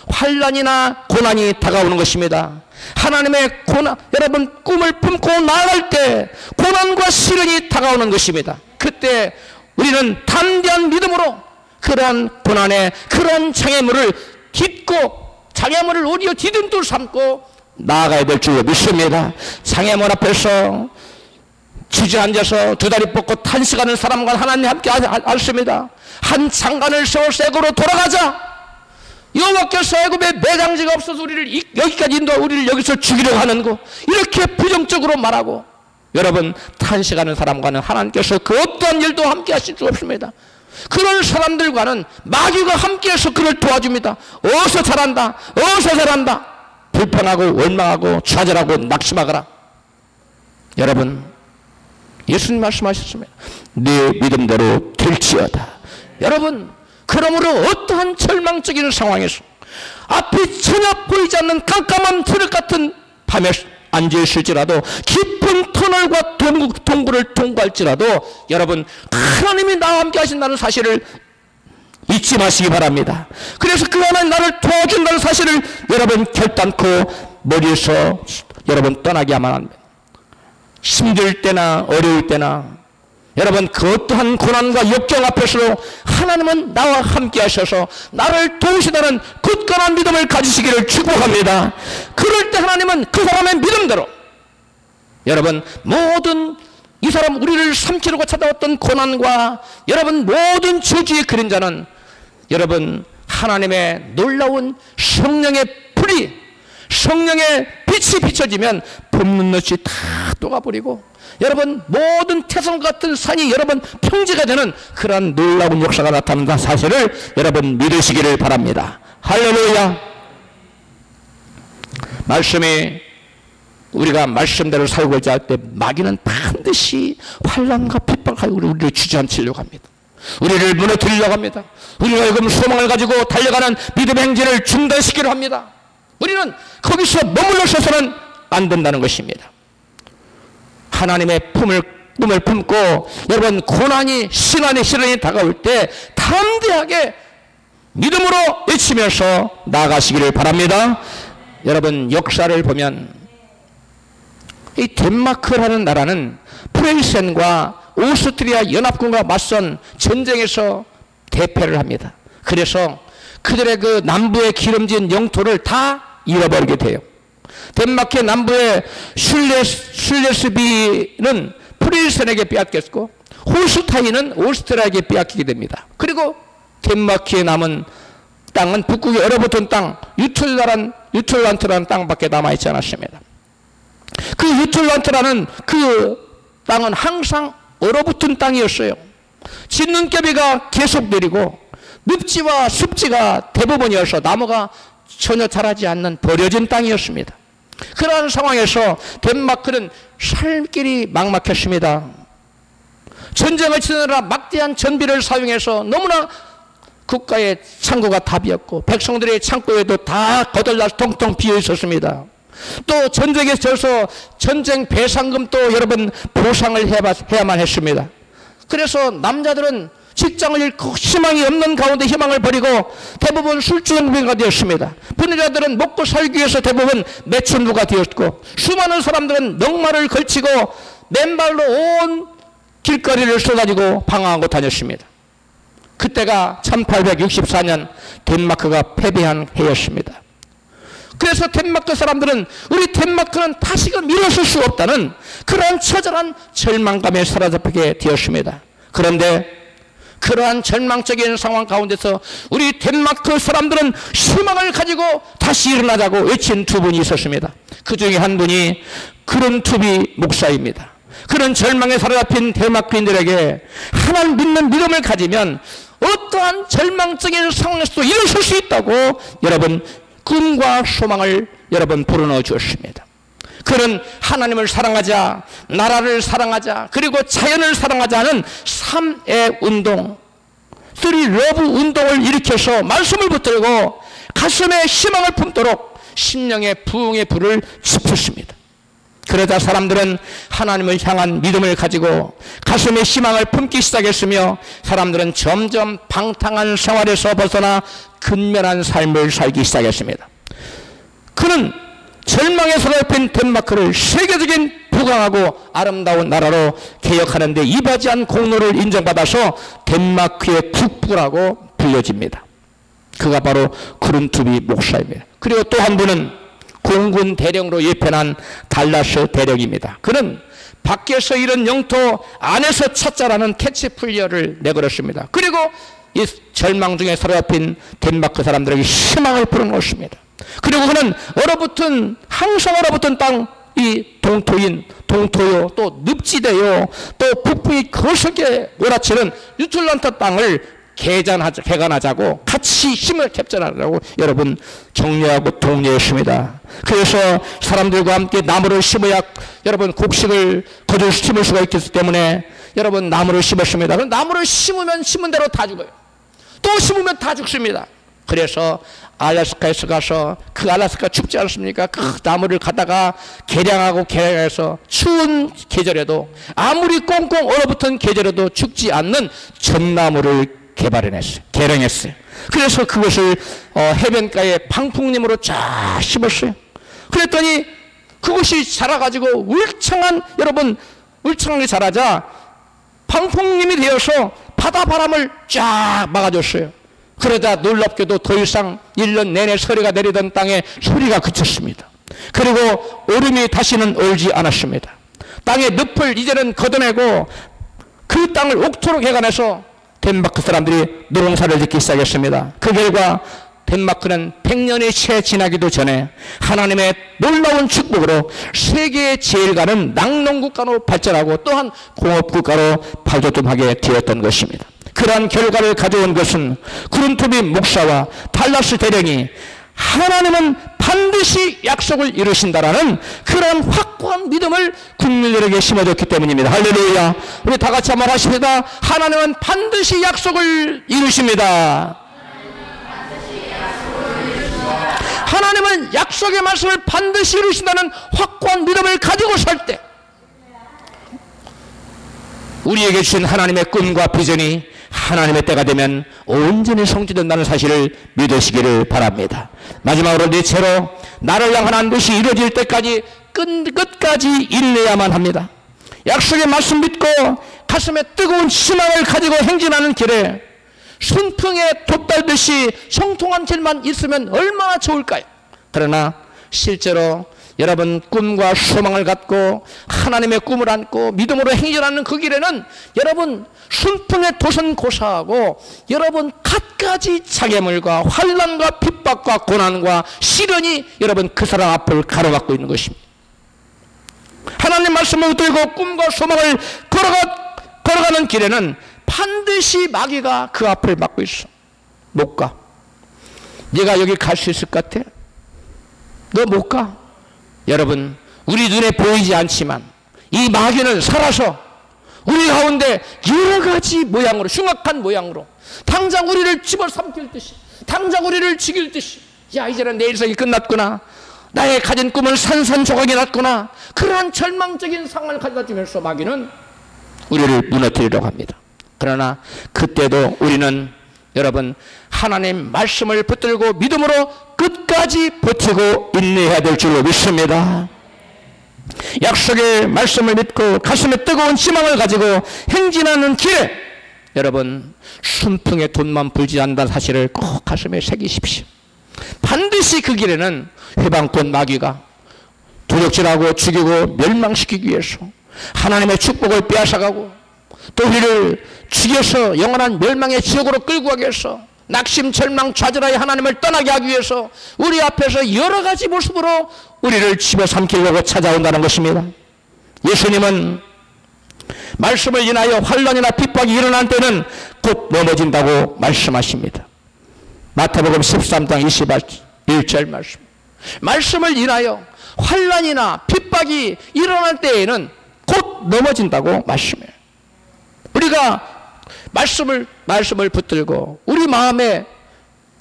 환난이나 고난이 다가오는 것입니다. 하나님의 고난, 여러분 꿈을 품고 나아갈 때 고난과 시련이 다가오는 것입니다. 그때 우리는 담대한 믿음으로 그러한 고난에 그러한 장애물을 딛고 장애물을 오히려 디딤돌 삼고 나아가야 될 줄로 믿습니다. 장애물 앞에서 주저앉아서 두 다리 뻗고 탄식하는 사람과 하나님 함께 하십니다. 한 장관을 세워서 애굽으로 돌아가자. 여호와께서 애굽에 매장지가 없어서 우리를 여기까지 인도하 우리를 여기서 죽이려고 하는 거 이렇게 부정적으로 말하고 여러분 탄식하는 사람과는 하나님께서 그 어떠한 일도 함께 하실 수 없습니다. 그런 사람들과는 마귀가 함께해서 그를 도와줍니다. 어서 잘한다, 어서 잘한다. 불평하고 원망하고 좌절하고 낙심하거라. 여러분 예수님 말씀하셨습니다. 네 믿음대로 될지어다. 여러분 그러므로 어떠한 절망적인 상황에서 앞이 전혀 보이지 않는 깜깜한 트럭 같은 밤에 앉아있을지라도 깊은 터널과 동굴을 통과할지라도 여러분 하나님이 나와 함께 하신다는 사실을 잊지 마시기 바랍니다. 그래서 그 하나님 나를 도와준다는 사실을 여러분 결단코 머리에서 여러분 떠나게 하면 안 됩니다. 힘들 때나 어려울 때나 여러분 그 어떠한 고난과 역경 앞에서도 하나님은 나와 함께 하셔서 나를 도우시다는 굳건한 믿음을 가지시기를 축복합니다. 그럴 때 하나님은 그 사람의 믿음대로 여러분 모든 이 사람 우리를 삼키려고 찾아왔던 고난과 여러분 모든 저주의 그림자는 여러분 하나님의 놀라운 성령의 성령의 빛이 비춰지면 봄눈 넣이 다 녹아버리고 여러분 모든 태성 같은 산이 여러분 평지가 되는 그러한 놀라운 역사가 나타난다는 사실을 여러분 믿으시기를 바랍니다. 할렐루야. 말씀이 우리가 말씀대로 살고자 할 때 마귀는 반드시 환난과 핍박하고 우리를 주저앉히려고 합니다. 우리를 무너뜨리려고 합니다. 우리가 지금 소망을 가지고 달려가는 믿음의 행진을 중단시키려 합니다. 우리는 거기서 머물러 서서는 안 된다는 것입니다. 하나님의 꿈을 품고 여러분 고난이 시련이 다가올 때 담대하게 믿음으로 외치면서 나아가시기를 바랍니다. 여러분 역사를 보면 이 덴마크라는 나라는 프레이센과 오스트리아 연합군과 맞선 전쟁에서 대패를 합니다. 그래서 그들의 그 남부의 기름진 영토를 다 잃어버리게 돼요. 덴마크의 남부의 슐레스비는 프레이센에게 빼앗겼고 홀슈타인은 오스트리아에게 빼앗기게 됩니다. 그리고 덴마크에 남은 땅은 북극에 얼어붙은 땅 유틀란트라는 땅밖에 남아있지 않았습니다. 그 유틀란트라는 그 땅은 항상 얼어붙은 땅이었어요. 진눈깨비가 계속 내리고 늪지와 습지가 대부분이어서 나무가 전혀 자라지 않는 버려진 땅이었습니다. 그러한 상황에서 덴마크는 살 길이 막막했습니다. 전쟁을 치느라 막대한 전비를 사용해서 너무나 국가의 창고가 답이었고 백성들의 창고에도 다 거덜나서 통통 비어 있었습니다. 또 전쟁에 져서 전쟁 배상금도 여러분 보상을 해야만 했습니다. 그래서 남자들은 직장을 잃고 희망이 없는 가운데 희망을 버리고 대부분 술주정부가 되었습니다. 부녀자들은 먹고 살기 위해서 대부분 매춘부가 되었고 수많은 사람들은 넉마를 걸치고 맨발로 온 길거리를 쏟아지고 방황하고 다녔습니다. 그때가 1864년 덴마크가 패배한 해였습니다. 그래서 덴마크 사람들은 우리 덴마크는 다시금 일어설 수 없다는 그러한 처절한 절망감에 사로잡히게 되었습니다. 그런데 그러한 절망적인 상황 가운데서 우리 덴마크 사람들은 희망을 가지고 다시 일어나자고 외친 두 분이 있었습니다. 그 중에 한 분이 그룬투비 목사입니다. 그런 절망에 사로잡힌 덴마크인들에게 하나님 믿는 믿음을 가지면 어떠한 절망적인 상황에서도 일어설 수 있다고 여러분 꿈과 소망을 여러분 불어넣어 주었습니다. 그는 하나님을 사랑하자, 나라를 사랑하자, 그리고 자연을 사랑하자는 3의 운동, 3 러브 운동을 일으켜서 말씀을 붙들고 가슴에 희망을 품도록 심령의 부흥의 불을 지폈습니다. 그러자 사람들은 하나님을 향한 믿음을 가지고 가슴에 희망을 품기 시작했으며 사람들은 점점 방탕한 생활에서 벗어나 근면한 삶을 살기 시작했습니다. 그는 절망에 사로잡힌 덴마크를 세계적인 부강하고 아름다운 나라로 개혁하는 데 이바지한 공로를 인정받아서 덴마크의 국부라고 불려집니다. 그가 바로 그룬투비 목사입니다. 그리고 또 한 분은 공군 대령으로 예편한 달라스 대령입니다. 그는 밖에서 이런 영토 안에서 찾자라는 캐치플리어를 내걸었습니다. 그리고 이 절망 중에 사로잡힌 덴마크 사람들에게 희망을 불어넣었습니다. 그리고 그는 항상 얼어붙은 땅, 이 동토요, 또 늪지대요, 또 북풍이 거세게 몰아치는 유틀란트 땅을 개간하자고 같이 힘을 캡전하자고 여러분 격려하고 독려했습니다. 그래서 사람들과 함께 나무를 심어야 여러분 곡식을 심을 수가 있기 때문에 여러분 나무를 심었습니다. 그럼 나무를 심으면 심은 대로 다 죽어요. 또 심으면 다 죽습니다. 그래서 알래스카에서 가서 그 알래스카 춥지 않습니까? 그 나무를 갖다가 개량해서 추운 계절에도 아무리 꽁꽁 얼어붙은 계절에도 죽지 않는 전나무를 개량했어요. 그래서 그것을 해변가에 방풍림으로 쫙 심었어요. 그랬더니 그것이 자라가지고 울창하게 자라자 방풍림이 되어서 바다 바람을 쫙 막아줬어요. 그러다 놀랍게도 더 이상 1년 내내 서리가 내리던 땅에 소리가 그쳤습니다. 그리고 얼음이 다시는 얼지 않았습니다. 땅의 늪을 이제는 걷어내고 그 땅을 옥토로 개간해서 덴마크 사람들이 노동사를 짓기 시작했습니다. 그 결과 덴마크는 100년이 채 지나기도 전에 하나님의 놀라운 축복으로 세계의 제일 가는 낙농국가로 발전하고 또한 공업국가로 발돋움하게 되었던 것입니다. 그러한 결과를 가져온 것은 구른투비 목사와 달라스 대령이 하나님은 반드시 약속을 이루신다라는 그런 확고한 믿음을 국민들에게 심어줬기 때문입니다. 할렐루야. 우리 다 같이 한번 하십니다. 하나님은 반드시 약속을 이루십니다. 하나님은 약속의 말씀을 반드시 이루신다는 확고한 믿음을 가지고 살 때 우리에게 주신 하나님의 꿈과 비전이 하나님의 때가 되면 온전히 성취된다는 사실을 믿으시기를 바랍니다. 마지막으로 넷째로 나를 향한 한 것이 이루어질 때까지 끝까지 인내해야만 합니다. 약속의 말씀 믿고 가슴에 뜨거운 희망을 가지고 행진하는 길에 순풍에 돛달듯이 형통한 길만 있으면 얼마나 좋을까요? 그러나 실제로 여러분 꿈과 소망을 갖고 하나님의 꿈을 안고 믿음으로 행진하는 그 길에는 여러분 순풍의 돛은 고사하고 여러분 갖가지 장애물과 환난과 핍박과 고난과 시련이 여러분 그 사람 앞을 가로막고 있는 것입니다. 하나님 말씀을 붙들고 꿈과 소망을 걸어가는 길에는 반드시 마귀가 그 앞을 막고 있어. 못 가. 네가 여기 갈 수 있을 것 같아? 너 못 가. 여러분 우리 눈에 보이지 않지만 이 마귀는 살아서 우리 가운데 여러 가지 모양으로 흉악한 모양으로 당장 우리를 집어삼킬 듯이 당장 우리를 죽일 듯이 야 이제는 내 일생이 끝났구나. 나의 가진 꿈은 산산조각이 났구나. 그러한 절망적인 상황을 가져다주면서 마귀는 우리를 무너뜨리려고 합니다. 그러나 그때도 우리는 여러분 하나님 말씀을 붙들고 믿음으로 끝까지 버티고 인내해야 될 줄로 믿습니다. 약속의 말씀을 믿고 가슴에 뜨거운 희망을 가지고 행진하는 길에 여러분 순풍에 돛만 불지 않는다는 사실을 꼭 가슴에 새기십시오. 반드시 그 길에는 회방꾼 마귀가 도적질하고 죽이고 멸망시키기 위해서 하나님의 축복을 빼앗아가고 또 우리를 죽여서 영원한 멸망의 지옥으로 끌고 가기 위해서 낙심, 절망, 좌절하여 하나님을 떠나게 하기 위해서 우리 앞에서 여러 가지 모습으로 우리를 집어삼키려고 찾아온다는 것입니다. 예수님은 말씀을 인하여 환난이나 핍박이 일어난 때는 곧 넘어진다고 말씀하십니다. 마태복음 13장 21절 말씀. 말씀을 인하여 환난이나 핍박이 일어날 때에는 곧 넘어진다고 말씀해요. 우리가 말씀을 붙들고 우리 마음의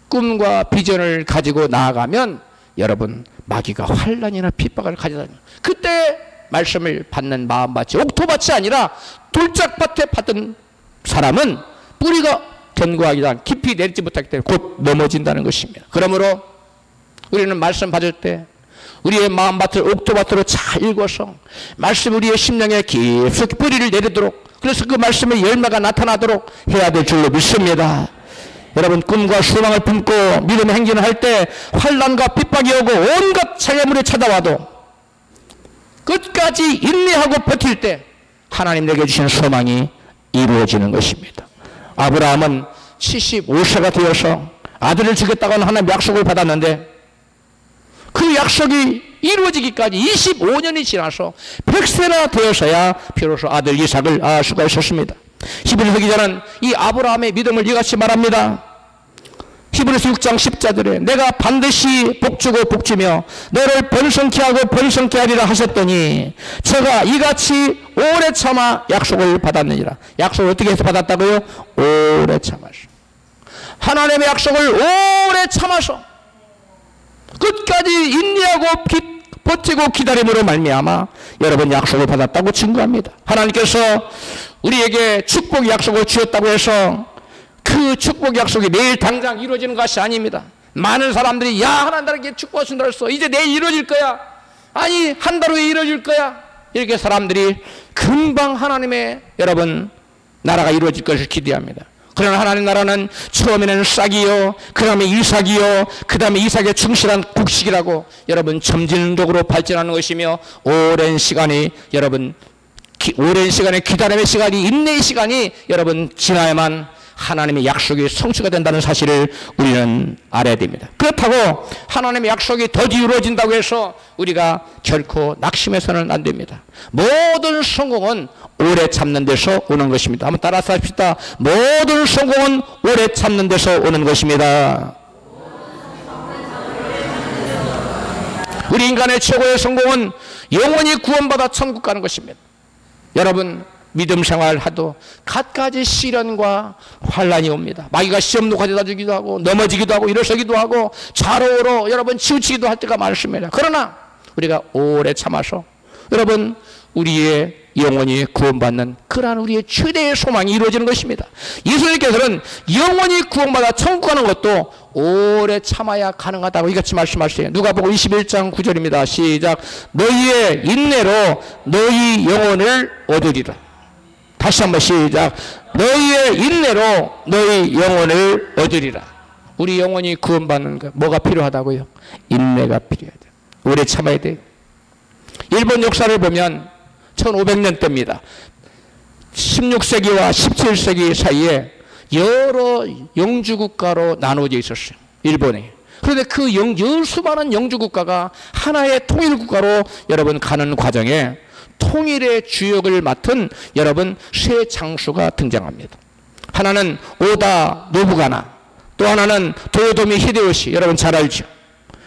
꿈과 비전을 가지고 나아가면 여러분 마귀가 환난이나 핍박을 가져다니 그때 말씀을 받는 마음밭이 옥토밭이 아니라 돌짝밭에 받은 사람은 뿌리가 견고하기보다 깊이 내리지 못하기 때문에 곧 넘어진다는 것입니다. 그러므로 우리는 말씀 받을 때 우리의 마음밭을 옥토밭으로 잘 읽어서 말씀 우리의 심령에 깊숙이 뿌리를 내리도록 그래서 그 말씀의 열매가 나타나도록 해야 될 줄로 믿습니다. 여러분 꿈과 소망을 품고 믿음의 행진을 할 때 환난과 핍박이 오고 온갖 장애물이 찾아와도 끝까지 인내하고 버틸 때 하나님 내게 주신 소망이 이루어지는 것입니다. 아브라함은 75세가 되어서 아들을 주겠다고 하는 하나님의 약속을 받았는데 그 약속이 이루어지기까지 25년이 지나서 100세나 되어서야 비로소 아들 이삭을 낳을 수가 있었습니다. 히브리서 기자는 이 아브라함의 믿음을 이같이 말합니다. 히브리서 6장 10절에 내가 반드시 복주고 복주며 너를 번성케 하고 번성케 하리라 하셨더니 제가 이같이 오래 참아 약속을 받았느니라. 약속을 어떻게 해서 받았다고요? 오래 참아서. 하나님의 약속을 오래 참아서 끝까지 인내하고 버티고 기다림으로 말미암아 여러분 약속을 받았다고 증거합니다. 하나님께서 우리에게 축복 약속을 주었다고 해서 그 축복 약속이 내일 당장 이루어지는 것이 아닙니다. 많은 사람들이 야 하나님 나에게 축복하신다 했어. 이제 내일 이루어질 거야. 아니 한 달 후에 이루어질 거야. 이렇게 사람들이 금방 하나님의 여러분 나라가 이루어질 것을 기대합니다. 그러나 하나님 나라는 처음에는 싹이요 그 다음에 이삭이요 그 다음에 이삭의 충실한 곡식이라고 여러분 점진적으로 발전하는 것이며 오랜 시간이 여러분 오랜 시간의 기다림의 시간이 인내의 시간이 여러분 지나야만 하나님의 약속이 성취가 된다는 사실을 우리는 알아야 됩니다. 그렇다고 하나님의 약속이 더디 이루어진다고 해서 우리가 결코 낙심해서는 안 됩니다. 모든 성공은 오래 참는 데서 오는 것입니다. 한번 따라서 합시다. 모든 성공은 오래 참는 데서 오는 것입니다. 우리 인간의 최고의 성공은 영원히 구원받아 천국 가는 것입니다. 여러분, 믿음 생활하도 갖가지 시련과 환란이 옵니다. 마귀가 시험도 가져다 주기도 하고 넘어지기도 하고 일어서기도 하고 좌로우로 여러분 치우치기도 할 때가 많습니다. 그러나 우리가 오래 참아서 여러분 우리의 영원히 구원받는 그러한 우리의 최대의 소망이 이루어지는 것입니다. 예수님께서는 영원히 구원받아 천국 가는 것도 오래 참아야 가능하다고 이같이 말씀하시네요. 누가복음 21장 9절입니다. 시작. 너희의 인내로 너희 영혼을 얻으리라. 다시 한번 시작. 너희의 인내로 너희 영혼을 얻으리라. 우리 영혼이 구원받는 것 뭐가 필요하다고요? 인내가 필요해야 돼요. 오래 참아야 돼요. 일본 역사를 보면 1500년대입니다. 16세기와 17세기 사이에 여러 영주국가로 나누어져 있었어요. 일본이. 그런데 그 수많은 영주국가가 하나의 통일국가로 여러분 가는 과정에 통일의 주역을 맡은 여러분 세 장수가 등장합니다. 하나는 오다 노부가나, 또 하나는 도요토미 히데요시, 여러분 잘 알죠.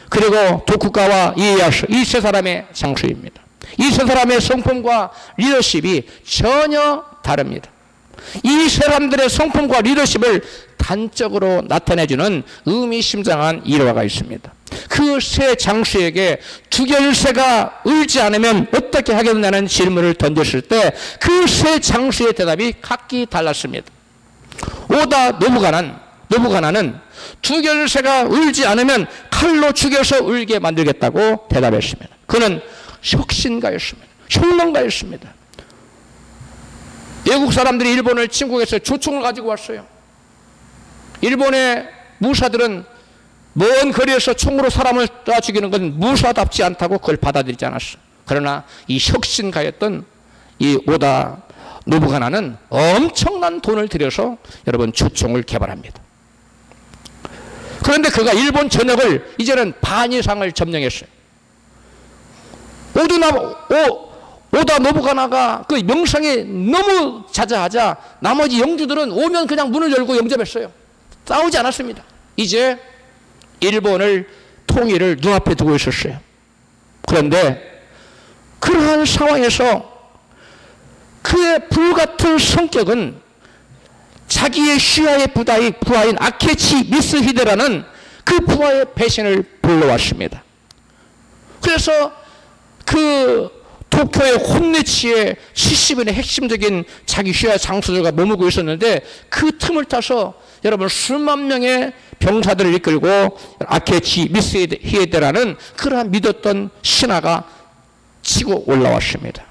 그리고 도쿠가와 이에야스, 이 세 사람의 장수입니다. 이 세 사람의 성품과 리더십이 전혀 다릅니다. 이 사람들의 성품과 리더십을 단적으로 나타내주는 의미심장한 일화가 있습니다. 그 세 장수에게 주결세가 울지 않으면 어떻게 하겠느냐는 질문을 던졌을 때 그 세 장수의 대답이 각기 달랐습니다. 오다 노부가나는 주결세가 울지 않으면 칼로 죽여서 울게 만들겠다고 대답했습니다. 그는 혁신가였습니다. 혁명가였습니다. 외국 사람들이 일본을 침공해서 조총을 가지고 왔어요. 일본의 무사들은 먼 거리에서 총으로 사람을 쏴 죽이는 건 무사답지 않다고 그걸 받아들이지 않았어. 그러나 이 혁신가였던 이 오다 노부가나는 엄청난 돈을 들여서 여러분 조총을 개발합니다. 그런데 그가 일본 전역을 이제는 반 이상을 점령했어요. 오다 노부가나가 그 명성이 너무 자자하자 나머지 영주들은 오면 그냥 문을 열고 영접했어요. 싸우지 않았습니다. 이제 일본을 통일을 눈앞에 두고 있었어요. 그런데 그러한 상황에서 그의 불같은 성격은 자기의 시야의 부하인 아케치 미스 히데라는 그 부하의 배신을 불러왔습니다. 그래서 그 도쿄의 혼내치에 70인의 핵심적인 자기 시야 장수들과 머무고 있었는데 그 틈을 타서 여러분 수만 명의 병사들을 이끌고 아케치 미스 히데라는 그러한 믿었던 신하가 치고 올라왔습니다.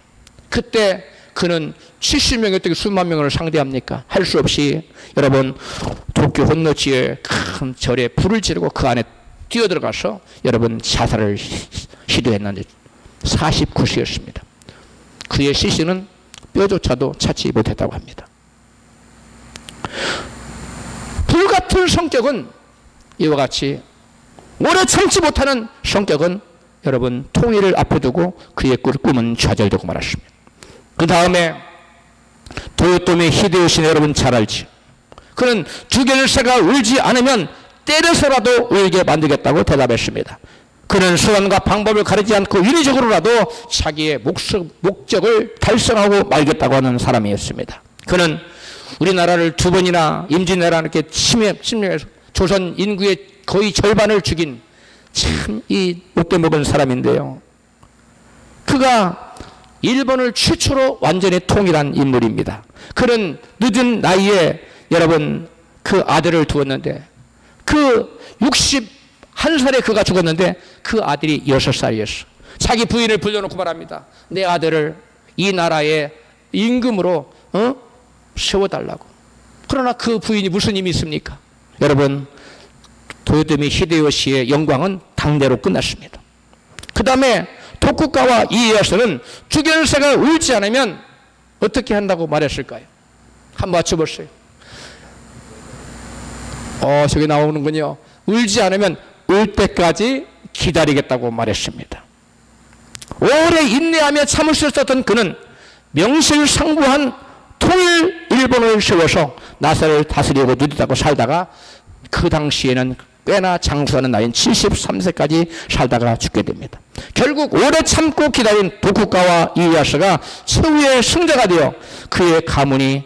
그때 그는 70명이 어떻게 수만 명을 상대합니까? 할 수 없이 여러분 도쿄 혼노지의 큰 절에 불을 지르고 그 안에 뛰어들어가서 여러분 자살을 시도했는데 49시였습니다. 그의 시신은 뼈조차도 찾지 못했다고 합니다. 불같은 성격은 이와 같이 오래 참지 못하는 성격은 여러분 통일을 앞에 두고 그의 꿈은 좌절되고 말았습니다. 그 다음에 도요토미 히데요시는 여러분 잘 알지. 그는 주결세가 울지 않으면 때려서라도 울게 만들겠다고 대답했습니다. 그는 수단과 방법을 가리지 않고 인위적으로라도 자기의 목적을 달성하고 말겠다고 하는 사람이었습니다. 그는 우리나라를 두 번이나 임진왜란 이렇게 침략해서 조선 인구의 거의 절반을 죽인 참 이 못돼 먹은 사람인데요. 그가 일본을 최초로 완전히 통일한 인물입니다. 그는 늦은 나이에 여러분 그 아들을 두었는데 그 61살에 그가 죽었는데 그 아들이 6살이었어. 자기 부인을 불러놓고 말합니다. 내 아들을 이 나라의 임금으로 세워달라고. 그러나 그 부인이 무슨 힘이 있습니까? 여러분 도요토미 히데요시의 영광은 당대로 끝났습니다. 그 다음에 도쿠가와 이에야스는 주결세가 울지 않으면 어떻게 한다고 말했을까요? 한번 맞춰보세요. 저기 나오는군요. 울지 않으면 울 때까지 기다리겠다고 말했습니다. 오래 인내하며 참을 수 있었던 그는 명실상부한 통일 일본을 세워서 나라를 다스리고 누리다고 살다가 그 당시에는 꽤나 장수하는 나이인 73세까지 살다가 죽게 됩니다. 결국 오래 참고 기다린 도쿠가와 이에야스가 최후의 승자가 되어 그의 가문이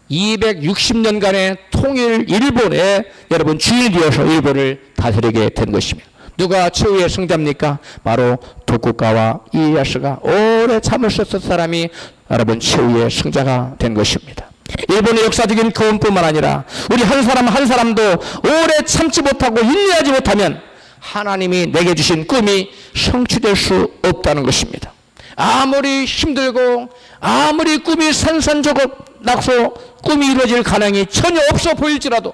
260년간의 통일 일본의 여러분 주인이 되어서 일본을 다스리게 된 것입니다. 누가 최후의 승자입니까? 바로 도쿠가와 이에야스가 오래 참을 수 있었던 사람이 여러분 최후의 승자가 된 것입니다. 일본의 역사적인 교훈뿐만 아니라 우리 한 사람 한 사람도 오래 참지 못하고 인내하지 못하면 하나님이 내게 주신 꿈이 성취될 수 없다는 것입니다. 아무리 힘들고 아무리 꿈이 산산조각나서 꿈이 이루어질 가능이 전혀 없어 보일지라도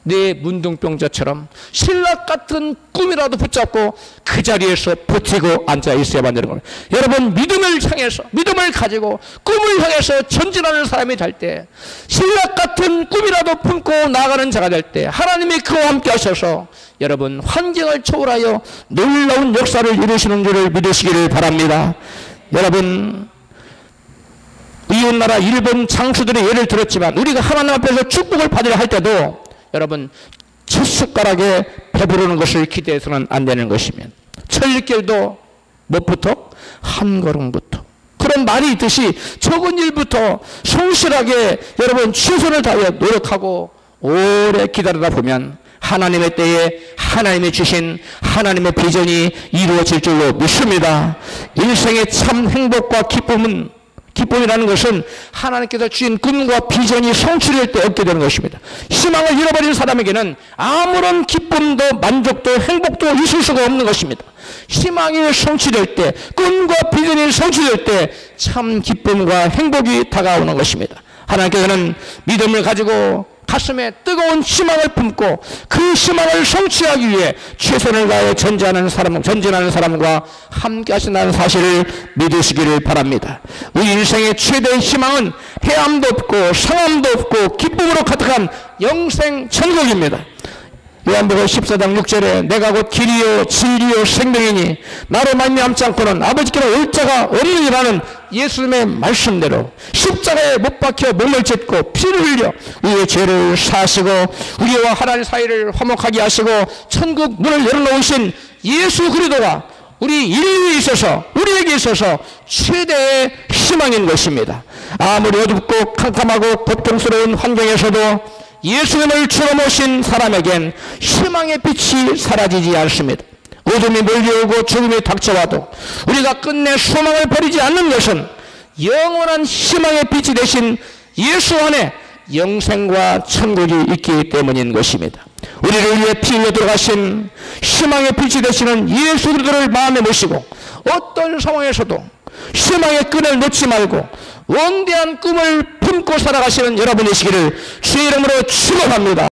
내 문둥병자처럼 신락 같은 꿈이라도 붙잡고 그 자리에서 버티고 앉아 있어야만 되는 겁니다. 여러분, 믿음을 향해서, 믿음을 가지고 꿈을 향해서 전진하는 사람이 될 때, 신락 같은 꿈이라도 품고 나아가는 자가 될 때 하나님이 그와 함께 하셔서 여러분 환경을 초월하여 놀라운 역사를 이루시는 줄을 믿으시기를 바랍니다. 여러분, 이웃나라 일본 장수들의 예를 들었지만 우리가 하나님 앞에서 축복을 받으려 할 때도 여러분 첫 숟가락에 배부르는 것을 기대해서는 안 되는 것이면 철길도 무엇부터? 한 걸음부터. 그런 말이 있듯이 적은 일부터 성실하게 여러분 최선을 다하여 노력하고 오래 기다리다 보면 하나님의 때에 하나님이 주신 하나님의 비전이 이루어질 줄로 믿습니다. 인생의 참 행복과 기쁨이라는 것은 하나님께서 주신 꿈과 비전이 성취될 때 얻게 되는 것입니다. 희망을 잃어버린 사람에게는 아무런 기쁨도 만족도 행복도 있을 수가 없는 것입니다. 희망이 성취될 때, 꿈과 비전이 성취될 때 참 기쁨과 행복이 다가오는 것입니다. 하나님께서는 믿음을 가지고 가슴에 뜨거운 희망을 품고 그 희망을 성취하기 위해 최선을 다해 전진하는 사람과 함께 하신다는 사실을 믿으시기를 바랍니다. 우리 인생의 최대의 희망은 해함도 없고 상함도 없고 기쁨으로 가득한 영생 천국입니다. 요한복음 14장 6절에 내가 곧 길이요 진리요 생명이니 나로 말미암지 않고는 아버지께로 올 자가 없느니라는 예수님의 말씀대로 십자가에 못 박혀 몸을 찢고 피를 흘려 우리의 죄를 사하시고 우리와 하나님 사이를 화목하게 하시고 천국 문을 열어놓으신 예수 그리스도가 우리 인류에 있어서 우리에게 있어서 최대의 희망인 것입니다. 아무리 어둡고 캄캄하고 고통스러운 환경에서도 예수님을 주로 모신 사람에겐 희망의 빛이 사라지지 않습니다. 어둠이 몰려오고 죽음이 닥쳐와도 우리가 끝내 소망을 버리지 않는 것은 영원한 희망의 빛이 되신 예수 안에 영생과 천국이 있기 때문인 것입니다. 우리를 위해 피 흘려 들어가신 희망의 빛이 되시는 예수 그리스도를 마음에 모시고 어떤 상황에서도 희망의 끈을 놓지 말고 원대한 꿈을 품고 살아가시는 여러분이시기를 주의 이름으로 축원합니다.